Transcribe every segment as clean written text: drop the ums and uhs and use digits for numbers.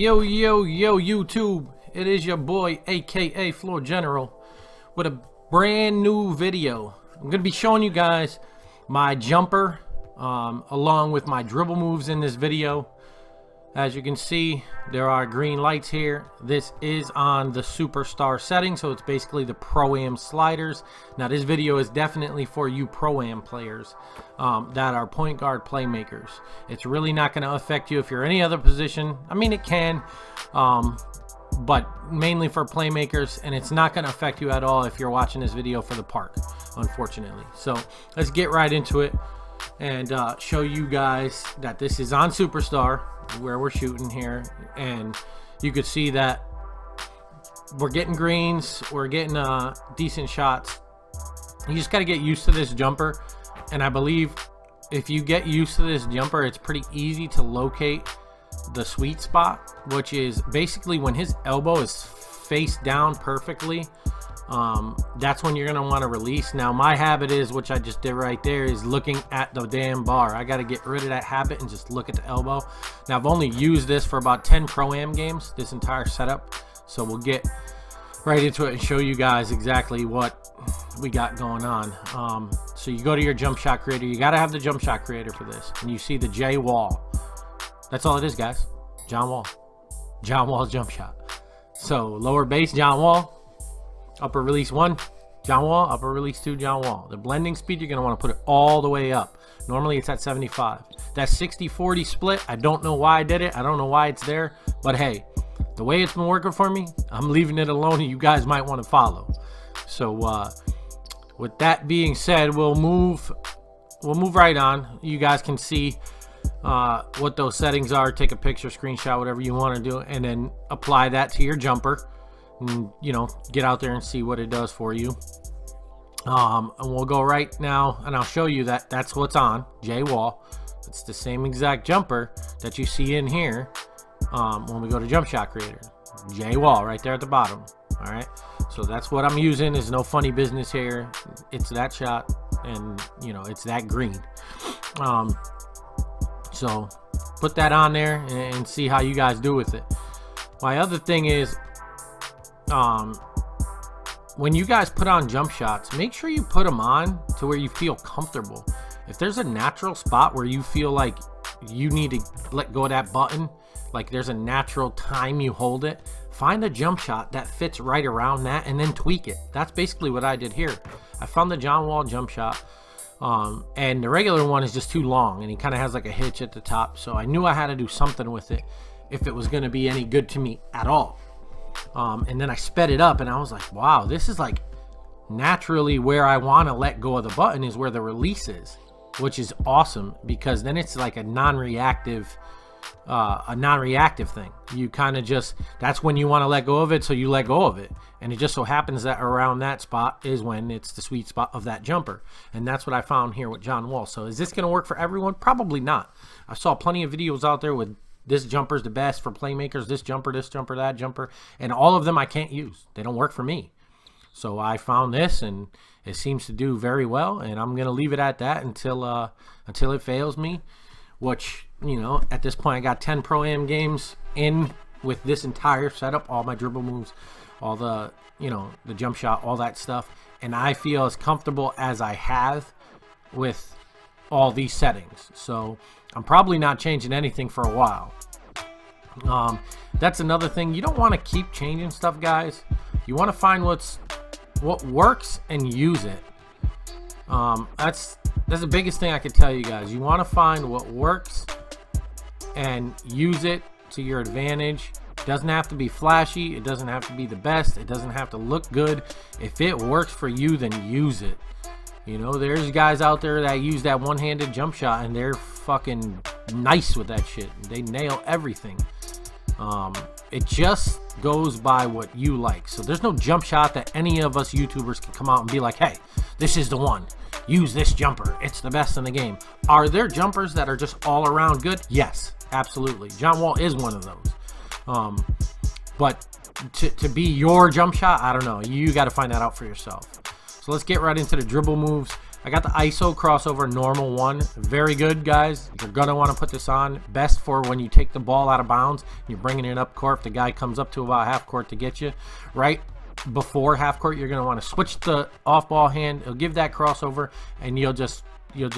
Yo, YouTube, it is your boy, AKAFloorGeneral, with a brand new video. I'm going to be showing you guys my jumper, along with my dribble moves in this video. As you can see, there are green lights here. This is on the superstar setting, so it's basically the pro-am sliders. Now, this video is definitely for you pro-am players that are point guard playmakers. It's really not going to affect you if you're any other position. I mean, it can, but mainly for playmakers, and it's not going to affect you at all if you're watching this video for the park, unfortunately. So let's get right into it and show you guys that this is on superstar where we're shooting here, and you could see that we're getting greens, we're getting decent shots. You just got to get used to this jumper, and I believe if you get used to this jumper, it's pretty easy to locate the sweet spot, which is basically when his elbow is face down perfectly. That's when you're gonna want to release. Now, my habit is, which I just did right there, is looking at the damn bar. I got to get rid of that habit and just look at the elbow. Now, I've only used this for about 10 pro-am games, this entire setup, so we'll get right into it and show you guys exactly what we got going on. So you go to your jump shot creator. You got to have the jump shot creator for this, and you see the J Wall. That's all it is, guys. John Wall's jump shot. So lower base, John Wall. Upper release 1, John Wall. Upper release 2, John Wall. The blending speed, you're going to want to put it all the way up. Normally it's at 75. That 60-40 split, I don't know why I did it. I don't know why it's there. But hey, the way it's been working for me, I'm leaving it alone, and you guys might want to follow. So with that being said, we'll move right on. You guys can see what those settings are. Take a picture, screenshot, whatever you want to do, and then apply that to your jumper. And, you know, get out there and see what it does for you. And we'll go right now, and I'll show you that that's what's on J Wall. It's the same exact jumper that you see in here when we go to jump shot creator. J Wall right there at the bottom. All right, so that's what I'm using. There's no funny business here. It's that shot, and you know, it's that green. So put that on there and see how you guys do with it. My other thing is, when you guys put on jump shots, make sure you put them on to where you feel comfortable. If there's a natural spot where you feel like you need to let go of that button, like there's a natural time you hold it, find a jump shot that fits right around that and then tweak it. That's basically what I did here. I found the John Wall jump shot, and the regular one is just too long, and he kind of has like a hitch at the top, so I knew I had to do something with it if it was going to be any good to me at all. And then I sped it up, and I was like, wow, this is like naturally where I want to let go of the button is where the release is, which is awesome, because then it's like a non-reactive thing. You kind of just, that's when you want to let go of it, so you let go of it, and it just so happens that around that spot is when it's the sweet spot of that jumper. And that's what I found here with John Wall. So is this going to work for everyone? Probably not. I saw plenty of videos out there with this jumper's the best for playmakers, this jumper, that jumper, and all of them I can't use. They don't work for me. So I found this, and it seems to do very well, and I'm going to leave it at that until it fails me, which, you know, at this point I got 10 pro-am games in with this entire setup, all my dribble moves, all the, you know, the jump shot, all that stuff, and I feel as comfortable as I have with all these settings. So I'm probably not changing anything for a while. That's another thing. You don't want to keep changing stuff, guys. You want to find what works and use it. That's the biggest thing I could tell you guys. You want to find what works and use it to your advantage. It doesn't have to be flashy. It doesn't have to be the best. It doesn't have to look good. If it works for you, then use it. You know, there's guys out there that use that one-handed jump shot, and they're fucking nice with that shit. They nail everything. It just goes by what you like. So there's no jump shot that any of us YouTubers can come out and be like, hey, this is the one. Use this jumper. It's the best in the game. Are there jumpers that are just all around good? Yes, absolutely. John Wall is one of those. But to be your jump shot, I don't know. You got to find that out for yourself. So let's get right into the dribble moves. I got the ISO crossover normal one. Very good, guys. You're going to want to put this on. Best for when you take the ball out of bounds. You're bringing it up court. If the guy comes up to about half court to get you. Right before half court, you're going to want to switch the off-ball hand. It'll give that crossover, and you'll just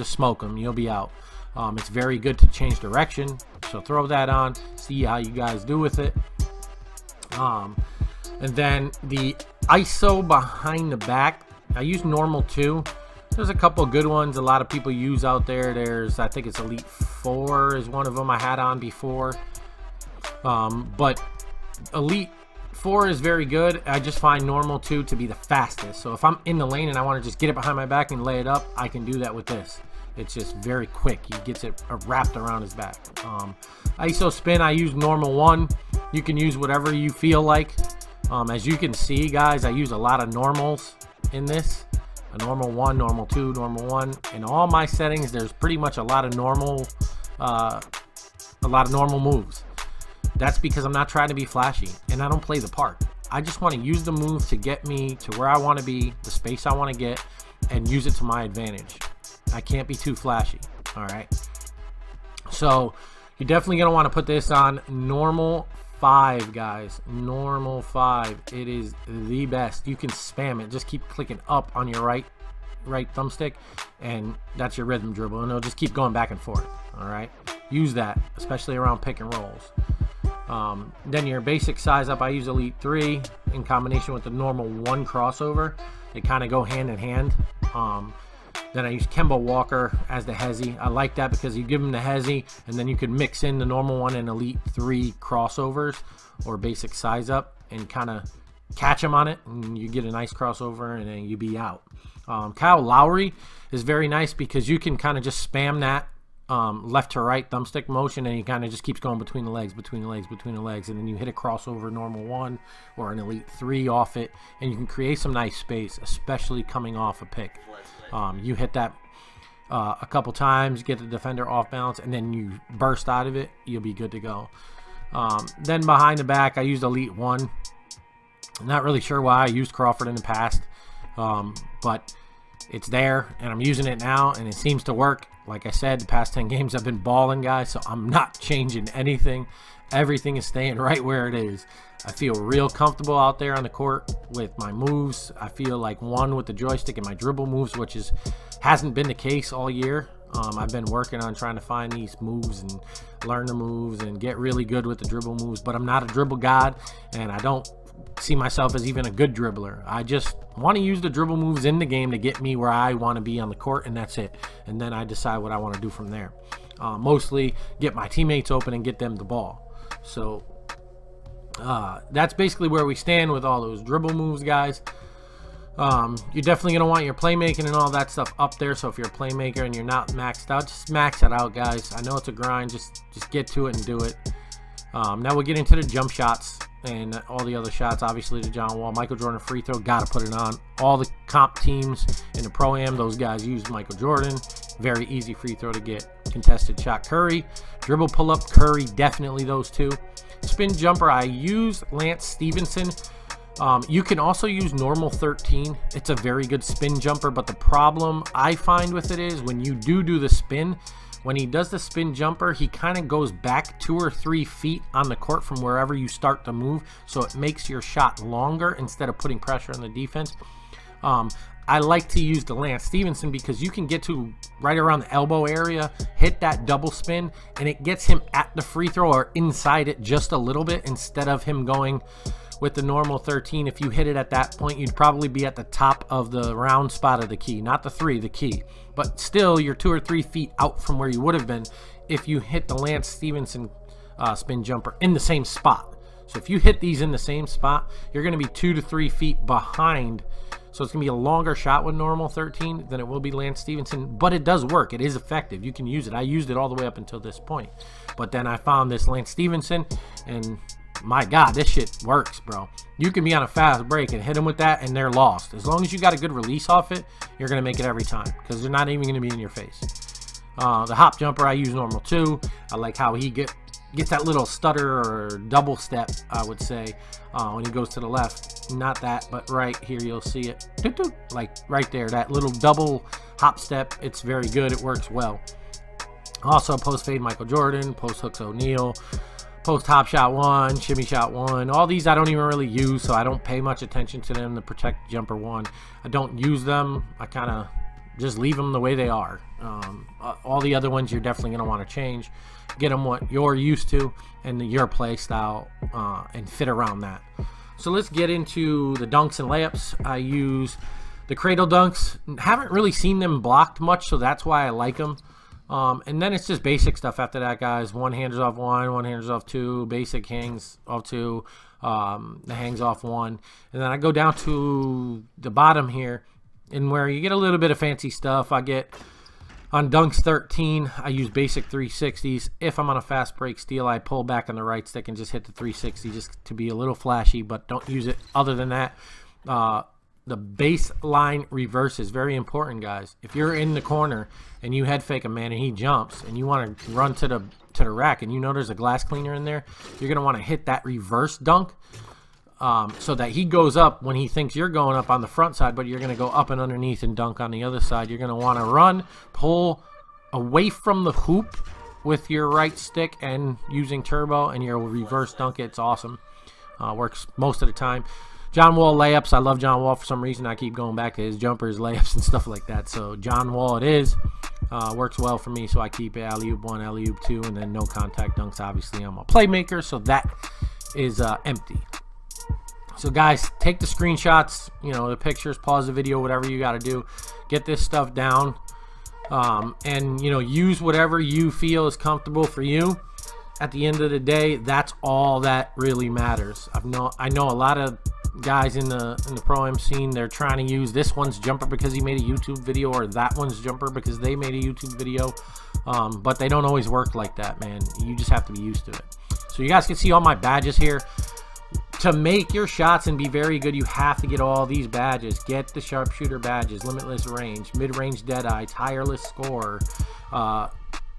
smoke them. You'll be out. It's very good to change direction. So throw that on. See how you guys do with it. And then the ISO behind the back. I use normal too. There's a couple good ones a lot of people use out there. There's, I think it's Elite 4 is one of them I had on before. But Elite 4 is very good. I just find normal 2 to be the fastest. So if I'm in the lane and I want to just get it behind my back and lay it up, I can do that with this. It's just very quick. He gets it wrapped around his back. ISO spin, I use normal 1. You can use whatever you feel like. As you can see, guys, I use a lot of normals in this. A normal 1, normal 2, normal 1. In all my settings, there's pretty much a lot of normal moves. That's because I'm not trying to be flashy, and I don't play the part. I just want to use the move to get me to where I want to be, the space I want to get, and use it to my advantage. I can't be too flashy. All right. So you're definitely going to want to put this on normal 5, guys. Normal 5. It is the best. You can spam it. Just keep clicking up on your right thumbstick, and that's your rhythm dribble, and it'll just keep going back and forth. All right. Use that, especially around pick and rolls. Then your basic size up, I use Elite 3 in combination with the normal 1 crossover. They kind of go hand in hand. Then I use Kemba Walker as the hezzy. I like that because you give him the hezzy, and then you can mix in the normal 1 and Elite 3 crossovers or basic size up and kind of catch him on it, and you get a nice crossover, and then you be out. Kyle Lowry is very nice because you can kind of just spam that left to right thumbstick motion, and he kind of just keeps going between the legs, between the legs, between the legs, and then you hit a crossover normal 1 or an Elite 3 off it, and you can create some nice space, especially coming off a pick. You hit that a couple times, get the defender off balance, and then you burst out of it, you'll be good to go. Then behind the back, I used Elite 1. I'm not really sure why I used Crawford in the past, but it's there, and I'm using it now, and it seems to work. Like I said, the past 10 games I've been balling, guys, so I'm not changing anything. Everything is staying right where it is. I feel real comfortable out there on the court with my moves. I feel like one with the joystick and my dribble moves, which hasn't been the case all year. I've been working on trying to find these moves and learn the moves and get really good with the dribble moves, but I'm not a dribble god, and I don't see myself as even a good dribbler. I just want to use the dribble moves in the game to get me where I want to be on the court, and that's it. And then I decide what I want to do from there. Mostly get my teammates open and get them the ball. So that's basically where we stand with all those dribble moves, guys. You're definitely going to want your playmaking and all that stuff up there. So if you're a playmaker and you're not maxed out, just max it out, guys. I know it's a grind. Just get to it and do it. Now we'll get into the jump shots and all the other shots. Obviously the John Wall, Michael Jordan free throw, got to put it on. All the comp teams in the Pro-Am, those guys use Michael Jordan. Very easy free throw to get. Contested shot, Curry. Dribble pull-up, Curry, definitely those two. Spin jumper, I use Lance Stevenson. You can also use normal 13. It's a very good spin jumper, but the problem I find with it is when you do the spin, when he does the spin jumper, he kind of goes back 2 or 3 feet on the court from wherever you start to move, so it makes your shot longer instead of putting pressure on the defense. I like to use the Lance Stevenson because you can get to right around the elbow area, hit that double spin, and it gets him at the free throw or inside it just a little bit instead of him going with the normal 13. If you hit it at that point, you'd probably be at the top of the round spot of the key, not the 3, the key. But still, you're 2 or 3 feet out from where you would have been if you hit the Lance Stevenson spin jumper in the same spot. So if you hit these in the same spot, you're going to be 2 to 3 feet behind. So it's going to be a longer shot with normal 13 than it will be Lance Stevenson, but it does work. It is effective. You can use it. I used it all the way up until this point. But then I found this Lance Stevenson, and my God, this shit works, bro. You can be on a fast break and hit them with that, and they're lost. As long as you got a good release off it, you're going to make it every time because they're not even going to be in your face. The hop jumper, I use normal too. I like how he gets that little stutter or double step, I would say, when he goes to the left. Not that, but right here you'll see it. Like right there, that little double hop step. It's very good. It works well. Also, post fade Michael Jordan, post hooks O'Neal, post hop shot 1, shimmy shot 1. All these I don't even really use, so I don't pay much attention to them. The protect jumper 1, I don't use them. I kind of just leave them the way they are. All the other ones you're definitely going to want to change. Get them what you're used to and your play style, and fit around that. So let's get into the dunks and layups. I use the cradle dunks. Haven't really seen them blocked much, so that's why I like them. And then it's just basic stuff after that, guys. One handers off 1, one handers off 2, basic hangs off 2, the hangs off 1. And then I go down to the bottom here, and where you get a little bit of fancy stuff. I get on dunks 13, I use basic 360s. If I'm on a fast break steal, I pull back on the right stick and just hit the 360 just to be a little flashy, but don't use it other than that. The baseline reverse is very important, guys. If you're in the corner and you head fake a man and he jumps and you want to run to the rack and you know there's a glass cleaner in there, you're going to want to hit that reverse dunk, so that he goes up when he thinks you're going up on the front side, but you're going to go up and underneath and dunk on the other side. You're going to want to run, pull away from the hoop with your right stick and using turbo, and you'll reverse dunk it. It's awesome. Works most of the time. John Wall layups. I love John Wall for some reason. I keep going back to his jumpers, layups, and stuff like that. So John Wall it is. Works well for me, so I keep alley-oop 1, alley-oop 2, and then no contact dunks. Obviously, I'm a playmaker, so that is empty. So guys, take the screenshots, you know, the pictures, pause the video, whatever you got to do. Get this stuff down, and, you know, use whatever you feel is comfortable for you. At the end of the day, that's all that really matters. I know a lot of guys in the pro-am scene, they're trying to use this one's jumper because he made a YouTube video, or that one's jumper because they made a YouTube video, but they don't always work like that, man. You just have to be used to it. So you guys can see all my badges here. To make your shots and be very good, you have to get all these badges. Get the sharpshooter badges, limitless range, mid-range deadeye, tireless scorer,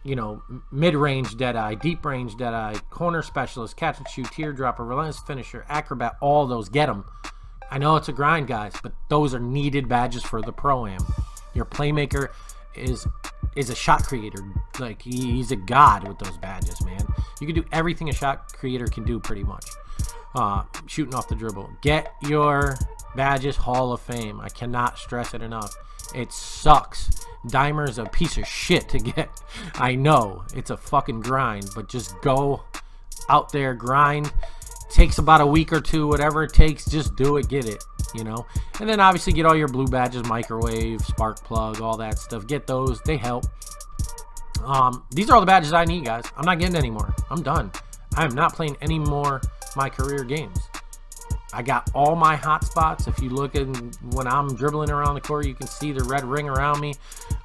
you know, mid-range deadeye, deep range deadeye, corner specialist, catch and shoot, teardropper, relentless finisher, acrobat. All those, get them. I know it's a grind, guys, but those are needed badges for the pro-am. Your playmaker is a shot creator. Like, he's a god with those badges, man. You can do everything a shot creator can do pretty much. Shooting off the dribble. Get your badges Hall of Fame. I cannot stress it enough. It sucks. Dimer's a piece of shit to get. I know it's a fucking grind, but just go out there, grind. Takes about a week or two, whatever it takes. Just do it, get it, you know. And then obviously get all your blue badges, microwave, spark plug, all that stuff. Get those, they help. These are all the badges I need, guys. I'm not getting any more. I'm done. I am not playing any more my career games. I got all my hot spots. If you look at when I'm dribbling around the court, you can see the red ring around me.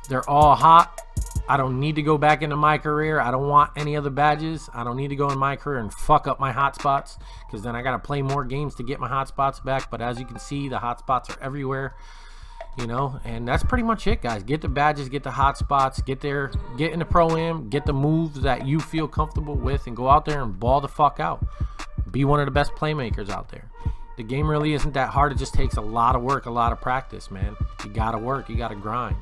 They're all hot. I don't need to go back into my career. I don't want any other badges. I don't need to go in my career and fuck up my hot spots, because then I got to play more games to get my hot spots back. But as you can see, the hot spots are everywhere, you know, and that's pretty much it, guys. Get the badges, get the hot spots, get there, get in the pro-am, get the moves that you feel comfortable with, and go out there and ball the fuck out. Be one of the best playmakers out there. The game really isn't that hard. It just takes a lot of work, a lot of practice, man. You gotta work, you gotta grind.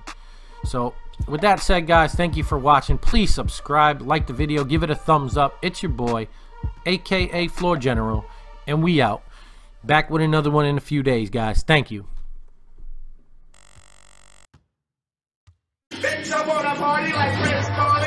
So with that said, guys, thank you for watching. Please subscribe, like the video, give it a thumbs up. It's your boy, AKAFloorGeneral, and we out. Back with another one in a few days, guys. Thank you. Bitch, I wanna party like Mascot.